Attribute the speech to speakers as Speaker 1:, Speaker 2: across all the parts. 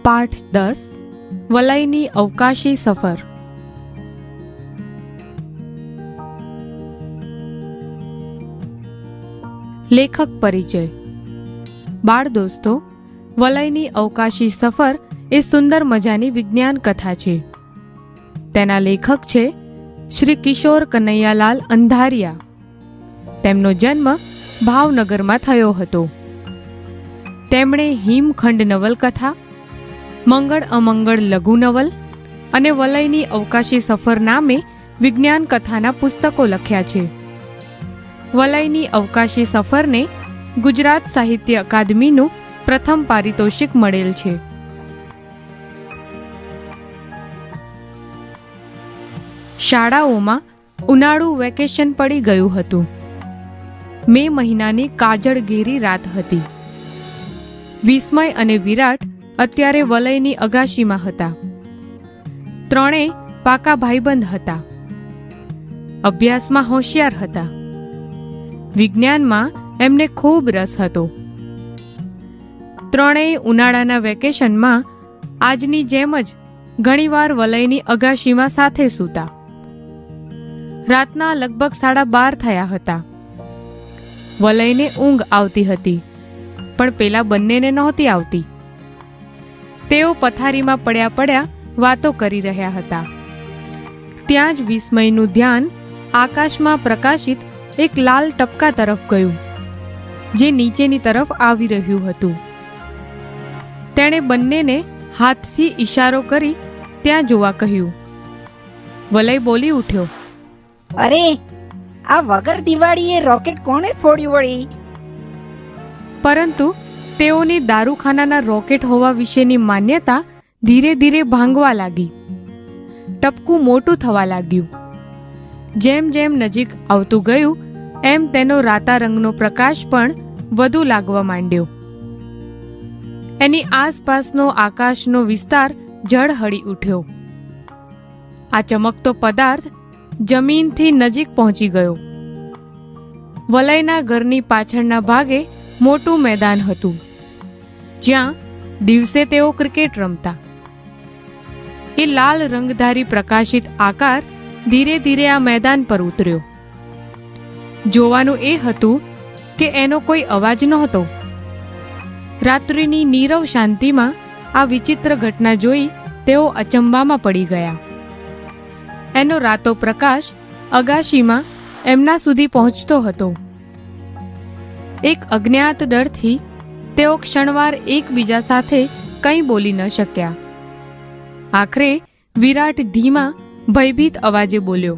Speaker 1: પાઠ 10 વલયની અવકાશી સફર. લેખક પરિચય. બાળ દોસ્તો, વલયની અવકાશી સફર એ સુંદર મજાની વિજ્ઞાન કથા છે. તેના લેખક છે શ્રી કિશોર કનૈયાલાલ અંધારિયા. તેમનો જન્મ ભાવનગરમાં થયો હતો. તેમણે હિમખંડ નવલકથા, મંગળ અમંગળ લઘુ નવલ અને વલયની અવકાશી સફર નામે વિજ્ઞાન કથાના પુસ્તકો લખ્યા છે. વલયની અવકાશી સફરને ગુજરાત સાહિત્ય અકાદમીનું પ્રથમ પારિતોષિક મળેલ છે. શાળાઓમાં ઉનાળુ વેકેશન પડી ગયું હતું. મે મહિનાની કાજળઘેરી રાત હતી. વિસ્મય અને વિરાટ અત્યારે વલયની અગાશીમાં હતા. ત્રણેય પાકા ભાઈબંધ હતા. અભ્યાસમાં હોશિયાર હતા. વિજ્ઞાનમાં એમને ખૂબ રસ હતો. ત્રણેય ઉનાળાના વેકેશનમાં આજની જેમ જ ઘણીવાર વલયની અગાશીમાં સાથે સૂતા. રાતના લગભગ 12:30 થયા હતા. વલયને ઊંઘ આવતી હતી, પણ પેલા બંનેને નહોતી આવતી. તેઓ પથારીમાં પડ્યા વાતો કરી રહ્યા હતા. ત્યાં જ વિસ્મયનું ધ્યાન આકાશમાં પ્રકાશિત એક લાલ ટપકા તરફ ગયું, જે નીચેની તરફ આવી રહ્યું હતું. તેણે બંનેને હાથથી ઈશારો કરી ત્યાં જોવા કહ્યું. વલય બોલી ઉઠ્યો,
Speaker 2: અરે, આ વગર દિવાળીએ રોકેટ કોણે ફોડ્યું વળી?
Speaker 1: પરંતુ તેઓની દારૂખાનાના રોકેટ હોવા વિશેની માન્યતા ધીરે ધીરે ભાંગવા લાગી. ટપકું મોટું થવા લાગ્યું. જેમ જેમ નજીક આવતું ગયું એમ તેનો રાતા રંગનો પ્રકાશ પણ વધુ લાગવા માંડ્યો. એની આસપાસનો આકાશનો વિસ્તાર ઝળહળી ઉઠ્યો. આ ચમકતો પદાર્થ જમીનથી નજીક પહોંચી ગયો. વલયના ઘરની પાછળના ભાગે મોટું મેદાન હતું, જ્યાં દિવસે તેઓ ક્રિકેટ રમતા. એ લાલ રંગધારી પ્રકાશિત આકાર ધીરે ધીરે આ મેદાન પર ઉતર્યો. જોવાનું એ હતું કે એનો કોઈ અવાજ નહોતો. રાત્રિની નીરવ શાંતિમાં આ વિચિત્ર ઘટના જોઈ તેઓ અચંબામાં પડી ગયા. એનો રાતો પ્રકાશ અગાશીમાં એમના સુધી પહોંચતો હતો. એક અજ્ઞાત ડરથી તેઓ ક્ષણવાર એકબીજા સાથે કંઈ બોલી ન શક્યા. આખરે વિરાટ ધીમા ભયભીત અવાજે બોલ્યો,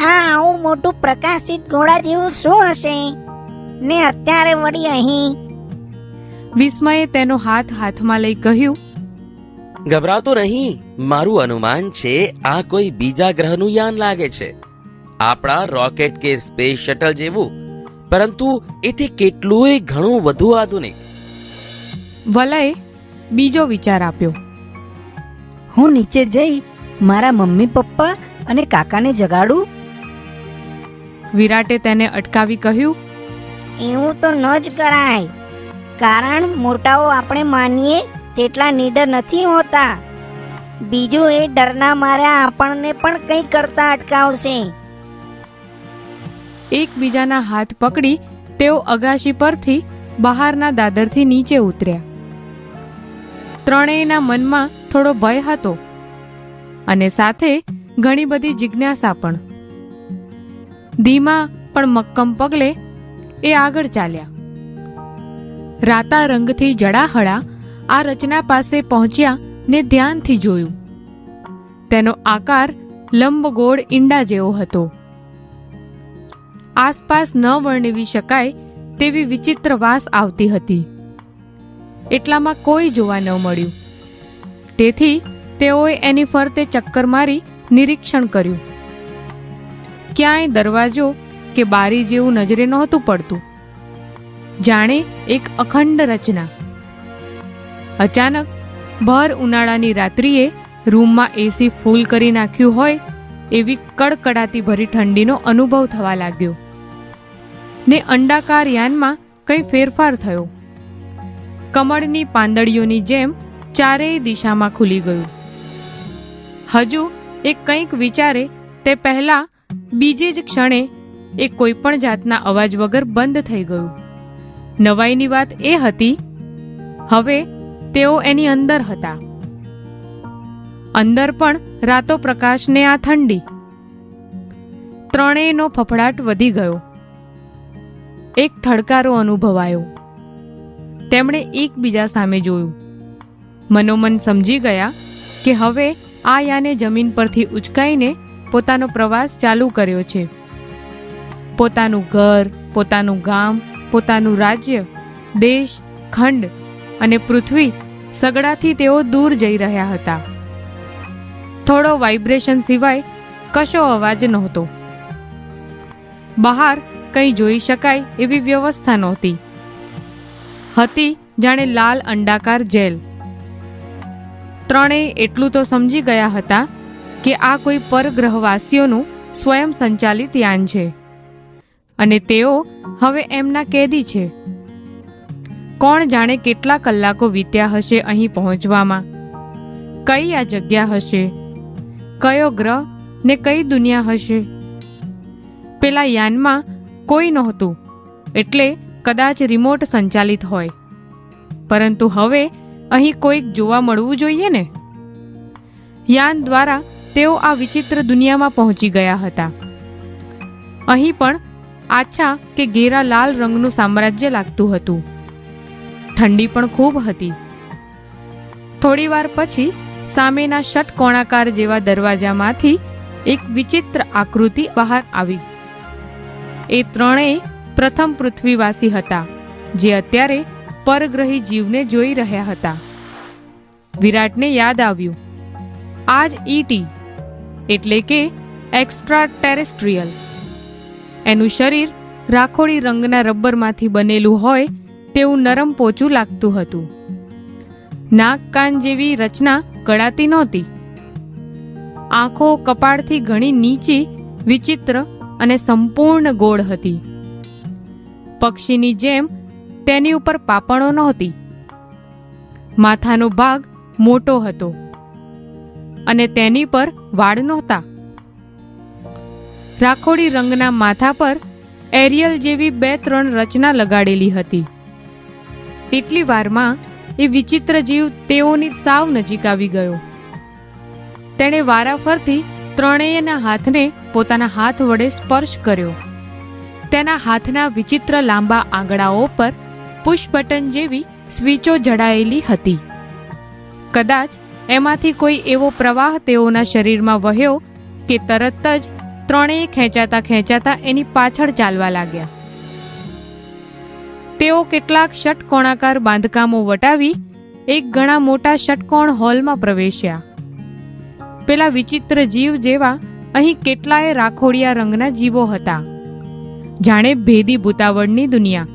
Speaker 2: આ આવું મોટું પ્રકાશિત ગોળા જેવું શું હશે ને અત્યારે વળી અહીં?
Speaker 1: વિસ્મયે તેનો હાથ હાથમાં લઈ કહ્યું,
Speaker 3: ગભરાતો નહીં, મારું અનુમાન છે આ કોઈ બીજા ગ્રહનું યાન લાગે છે. આપણા રોકેટ કે સ્પેસ શટલ જેવું, પરંતુ એથી કેટલુંય ઘણું વધુ આધુનિક.
Speaker 1: વલયે બીજો વિચાર આપ્યો.
Speaker 2: હું નીચે જઈ મારા મમ્મી પપ્પા અને કાકાને જગાડું?
Speaker 1: વિરાટે તેને અટકાવી કહ્યું,
Speaker 2: એવું તો ન જ કરાય, કારણ મોટાઓ આપણે માનીએ તેટલા નીડર નથી હોતા. બીજું એ ડરના માર્યા આપણને પણ કંઈ કરતા અટકાવશે.
Speaker 1: એકબીજાના હાથ પકડી તેઓ અગાશી પરથી બહારના દાદરથી નીચે ઉતર્યા. ત્રણેયના મનમાં થોડો ભય હતો અને સાથે ઘણી બધી જિજ્ઞાસા પણ. ધીમા પણ મક્કમ પગલે એ આગળ ચાલ્યા. રાતા રંગથી જડાહળા આ રચના પાસે પહોંચ્યા ને ધ્યાનથી જોયું. તેનો આકાર લંબગોળ ઈંડા જેવો હતો. આસપાસ ન વર્ણવી શકાય તેવી વિચિત્ર વાસ આવતી હતી. એટલામાં કોઈ જોવા ન મળ્યું. તેથી તેઓએ એની ફરતે ચક્કર મારી નિરીક્ષણ કર્યું. ક્યાંય દરવાજો કે બારી જેવું નજરે નહોતું પડતું. જાણે એક અખંડ રચના. અચાનક ભર ઉનાળાની રાત્રિએ રૂમમાં એસી ફૂલ કરી નાખ્યું હોય એવી કડકડાતી ભરી ઠંડીનો અનુભવ થવા લાગ્યો. ને અંડાકાર યાનમાં કંઈ ફેરફાર થયો. કમળની પાંદડીઓની જેમ ચારેય દિશામાં ખુલી ગયું. હજુ એ કંઈક વિચારે તે પહેલા બીજે જ ક્ષણે એ કોઈ પણ જાતના અવાજ વગર બંધ થઈ ગયું. નવાઈની વાત એ હતી, હવે તેઓ એની અંદર હતા. અંદર પણ રાતો પ્રકાશને આ ઠંડી. ત્રણેયનો ફફડાટ વધી ગયો. એક થડકારો અનુભવાયો. તેમણે એકબીજા સામે જોયું. મનોમન સમજી ગયા કે હવે આ યાને જમીન પરથી ઉચકાઈને પોતાનો પ્રવાસ ચાલુ કર્યો છે. પોતાનું ઘર, પોતાનું ગામ, પોતાનું રાજ્ય, દેશ, ખંડ અને પૃથ્વી સગડાથી તેઓ દૂર જઈ રહ્યા હતા. થોડો વાઇબ્રેશન સિવાય કશો અવાજ નહોતો. બહાર કંઈ જોઈ શકાય એવી વ્યવસ્થા નહોતી. હતી જાણે લાલ અંડાકાર જેલ. ત્રણેય એટલું તો સમજી ગયા હતા કે આ કોઈ પરગ્રહવાસીઓનું સ્વયં સંચાલિત યાન છે અને તેઓ હવે એમના કેદી છે. કોણ જાણે કેટલા કલાકો વીત્યા હશે અહીં પહોંચવામાં. કઈ આ જગ્યા હશે, કયો ગ્રહ ને કઈ દુનિયા હશે. પેલા યાનમાં કોઈ નહોતું એટલે કદાચ રિમોટ સંચાલિત હોય, પરંતુ હવે અહીં કોઈક જોવા મળવું જોઈએ ને. યાન દ્વારા તેઓ આ વિચિત્ર દુનિયામાં પહોંચી ગયા હતા. અહીં પણ આછા કે ઘેરા લાલ રંગનું સામ્રાજ્ય લાગતું હતું. ઠંડી પણ ખૂબ હતી. થોડીવાર પછી સામેના ષટકોણાકાર જેવા દરવાજામાંથી એક વિચિત્ર આકૃતિ બહાર આવી. એ ત્રણેય પ્રથમ પૃથ્વીવાસી હતા જે અત્યારે પરગ્રહી જીવને જોઈ રહ્યા હતા. વિરાટને યાદ આવ્યું, આ જ ઈટી એટલે કે એક્સ્ટ્રા ટેરેસ્ટ્રીયલ. એનું શરીર રાખોડી રંગના રબરમાંથી બનેલું હોય તેવું નરમ પોચું લાગતું હતું. નાક કાન જેવી રચના કળાતી નહોતી. આંખો કપાળથી ઘણી નીચી, વિચિત્ર અને સંપૂર્ણ ગોળ હતી. પક્ષીની જેમ તેની ઉપર પાપણો નહોતી. માથાનો ભાગ મોટો હતો અને તેની પર વાળ નહોતા. રાખોડી રંગના માથા પર એરિયલ જેવી 2-3 રચના લગાડેલી હતી. એટલી વારમાં એ વિચિત્ર જીવ તેઓની સાવ નજીક આવી ગયો. તેણે વારાફરતી ત્રણેયના હાથને પોતાના હાથ વડે સ્પર્શ કર્યો. તેના હાથના વિચિત્ર લાંબા આંગળાઓ પર પુશ બટન જેવી સ્વિચો જડાયેલી હતી. કદાચ એમાંથી કોઈ એવો પ્રવાહ તેઓના શરીરમાં વહ્યો કે તરત જ ત્રણેય ખેંચાતા ખેંચાતા એની પાછળ ચાલવા લાગ્યા. તેઓ કેટલાક ષટકોણાકાર બાંધકામો વટાવી એક ઘણા મોટા ષટકોણ હોલમાં પ્રવેશ્યા. પેલા વિચિત્ર જીવ જેવા અહીં કેટલાય રાખોડિયા રંગના જીવો હતા, જાણે ભેદી ભૂતાવળની દુનિયા.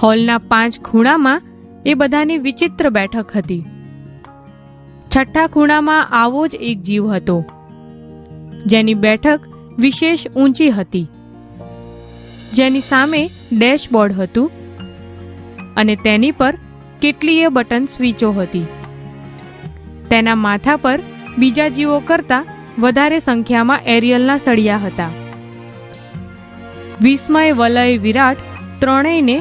Speaker 1: હોલના 5 ખૂણામાં એ બધાની વિચિત્ર બેઠક હતી. છઠ્ઠા ખૂણામાં આવો જ એક જીવ હતો, જેની બેઠક વિશેષ ઊંચી હતી, જેની સામે ડેશબોર્ડ હતું અને તેની પર કેટલીય બટન સ્વિચો હતી. તેના માથા પર બીજા જીવો કરતાં વધારે સંખ્યામાં એરિયલના સળિયા હતા. વિસ્મય વલય વિરાટ ત્રણેયને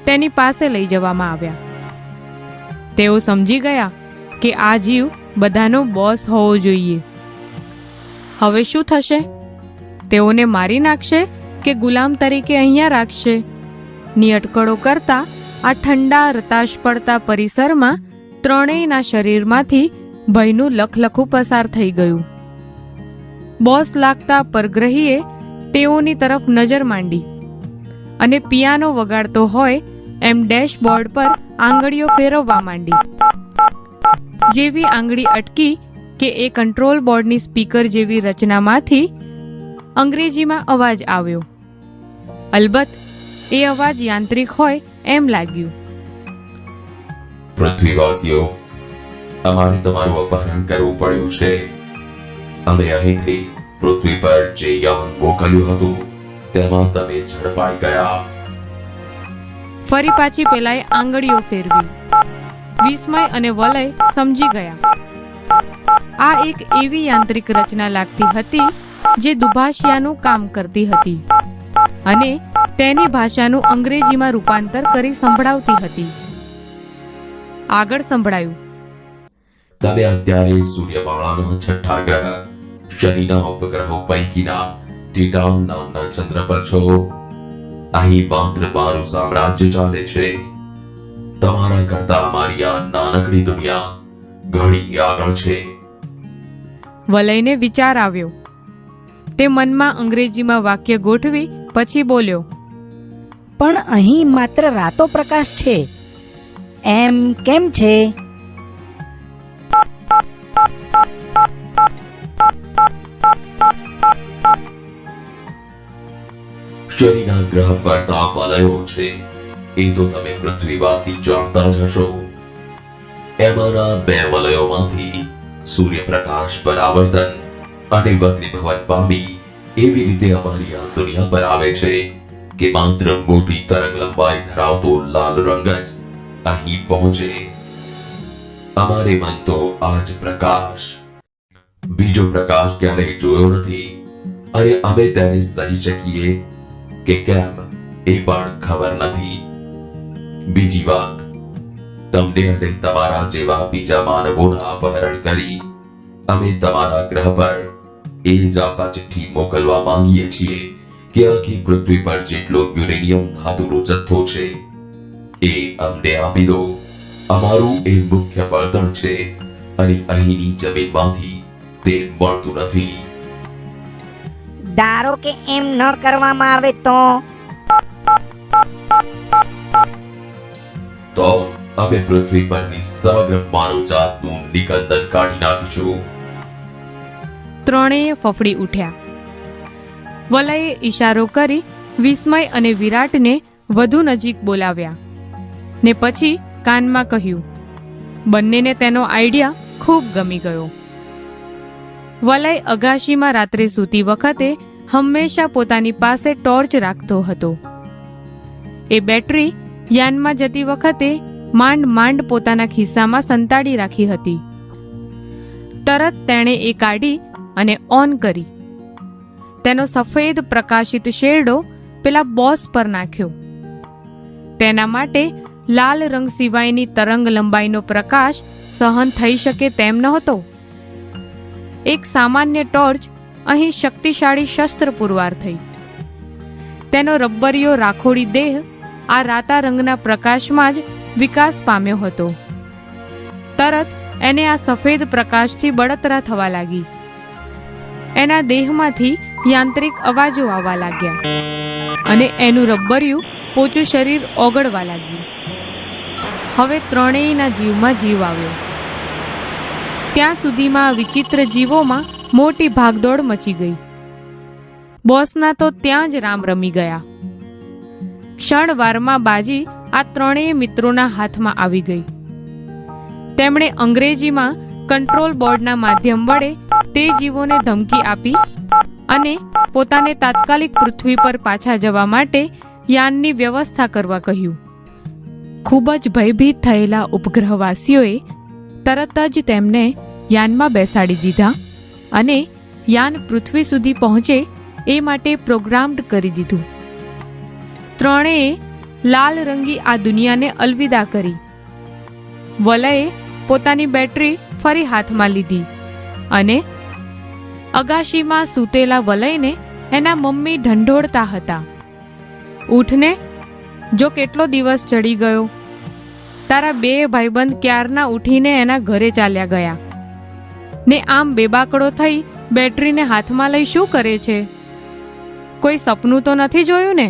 Speaker 1: તેની પાસે લઈ જવામાં આવ્યા. તેઓ સમજી ગયા કે આ જીવ બધાનો બોસ હોવો જોઈએ. હવે શું થશે? તેઓને મારી નાખશે કે ગુલામ તરીકે અહીંયા રાખશે? ની અટકળો કરતા આ ઠંડા રતાશ પડતા પરિસરમાં ત્રણેયના શરીરમાંથી ભયનું લખલખું પસાર થઈ ગયું. બોસ લાગતા પરગ્રહીએ તેઓની તરફ નજર માંડી અને પિયાનો વગાડતો હોય એમ ડેશબોર્ડ પર આંગળીઓ ફેરવવા માંડી. જેવી આંગળી અટકી કે એ કંટ્રોલ બોર્ડની સ્પીકર જેવી રચનામાંથી અંગ્રેજીમાં અવાજ આવ્યો. અલબત્ત એ અવાજ યાંત્રિક હોય એમ લાગ્યું.
Speaker 4: પૃથ્વીવાસીઓ, અમારે તમારું અપહરણ કરવું પડ્યું છે. અમે અહીંથી પૃથ્વી પર જે યાન મોકલ્યું હતું તેમાં તમે ઝડપાઈ ગયા.
Speaker 1: ફરી પાછી પેલાએ આંગળીઓ ફેરવી. વિસ્મય અને વલય સમજી ગયા. આ એક એવી યાંત્રિક રચના લાગતી હતી જે દુભાષિયાનું કામ કરતી હતી અને તેની ભાષાનું અંગ્રેજીમાં રૂપાંતર કરી સંભળાવતી હતી. આગળ સંભળાયું.
Speaker 4: તમે અત્યારે સૂર્યમાળાના છઠ્ઠા ગ્રહ શનિના ઉપગ્રહો પૈકીના ટીટાન નામના ચંદ્ર પર છો. અહીં માત્ર મારું સામ્રાજ્ય ચાલે છે. તમારા કરતા અમારી આ નાનકડી દુનિયા ઘણી આગળ છે.
Speaker 1: વલયને વિચાર આવ્યો. તે મનમાં અંગ્રેજીમાં વાક્ય ગોઠવી પછી બોલ્યો.
Speaker 2: પણ અહીં માત્ર રાતો પ્રકાશ છે એમ કેમ છે?
Speaker 4: શનિના ગ્રહ ફરતા વલયો છે એ તો તમે પૃથ્વીવાસી જાણતા જ હશો. એમાંના 2 વલયોમાંથી સૂર્યપ્રકાશ પરાવર્તન અને વક્રીભવન પામી એવી રીતે અમારી આ દુનિયા પર આવે છે કે માત્ર મોટી તરંગ લંબાઈ ધરાવતો લાલ રંગ જ અહીં પહોંચે. અમારે મન તો આ જ પ્રકાશ, બીજો પ્રકાશ ક્યારેય જોયો નથી અને અમે તેને સહી શકીએ કે કેમ એ પણ ખબર નથી. બીજી વાત, તમને અને તમારા જેવા બીજા માનવોના અપહરણ કરી અમે તમારા ગ્રહ પર એ જ આશા ચિઠ્ઠી મોકલવા માંગીએ છીએ કે આખી પૃથ્વી પર જેટલો યુરેનિયમ ધાતુનો જથ્થો છે એ અમને આપી દો. અમારું એ મુખ્ય બળતણ છે અને અહીંની જમીનમાંથી તે મળતું નથી.
Speaker 2: ધારો કે એમ ન કરવામાં આવે
Speaker 4: તો અમે પૃથ્વી પરની સમગ્ર માનવજાતનું નિકંદન કાઢી નાખીશું.
Speaker 1: ત્રણેય ફફડી ઉઠ્યા. વલયે ઈશારો કરી વિસ્મય અને વિરાટને વધુ નજીક બોલાવ્યા ને પછી કાનમાં કહ્યું. બંનેને તેનો આઈડિયા ખૂબ ગમી ગયો. વલય અગાશીમાં રાત્રે સૂતી વખતે હંમેશા પોતાની પાસે ટોર્ચ રાખતો હતો. એ બેટરી યાનમાં જતી વખતે માંડ માંડ પોતાના ખિસ્સામાં સંતાડી રાખી હતી. તરત તેણે એ કાઢી અને ઓન કરી. તેનો સફેદ પ્રકાશિત શેરડો પેલા બોસ પર નાખ્યો. તેના માટે લાલ રંગ સિવાયની તરંગ લંબાઈનો પ્રકાશ સહન થઈ શકે તેમ નહોતો. એક સામાન્ય ટોર્ચ અહીં શક્તિશાળી શસ્ત્ર પુરવાર થઈ. તેનો રબ્બરિયો રાખોડી દેહ આ રાતા રંગના પ્રકાશમાં જ વિકાસ પામ્યો હતો. તરત એને આ સફેદ પ્રકાશથી બળતરા થવા લાગી. એના દેહમાંથી યાંત્રિક અવાજો આવવા લાગ્યા અને એનું રબ્બરિયું પોચું શરીર ઓગળવા લાગ્યું. હવે ત્રણેયના જીવમાં જીવ આવ્યો. ત્યાં સુધીમાં આ વિચિત્ર જીવોમાં મોટી ભાગદોડ મચી ગઈ. બોસના તો ત્યાં જ રામ રમી ગયા. ક્ષણવારમાં બાજી આ ત્રણેય મિત્રોના હાથમાં આવી ગઈ. તેમણે અંગ્રેજીમાં કંટ્રોલ બોર્ડના માધ્યમ વડે તે જીવોને ધમકી આપી અને પોતાને તાત્કાલિક પૃથ્વી પર પાછા જવા માટે યાનની વ્યવસ્થા કરવા કહ્યું. ખૂબ જ ભયભીત થયેલા ઉપગ્રહવાસીઓએ તરત જ તેમને યાનમાં બેસાડી દીધા અને યાન પૃથ્વી સુધી પહોંચે એ માટે પ્રોગ્રામ્ડ કરી દીધું. ત્રણેય લાલ રંગી આ દુનિયાને અલવિદા કરી. વલયે પોતાની બેટરી ફરી હાથમાં લીધી અને અગાશીમાં સૂતેલા વલયને એના મમ્મી ઢંઢોળતા હતા. ઉઠને, જો કેટલો દિવસ ચડી ગયો. તારા 2 ભાઈબંધ ક્યારના ઉઠીને એના ઘરે ચાલ્યા ગયા ને આમ બેબાકડો થઈ બેટરીને હાથમાં લઈ શું કરે છે? કોઈ સપનું તો નથી જોયું ને?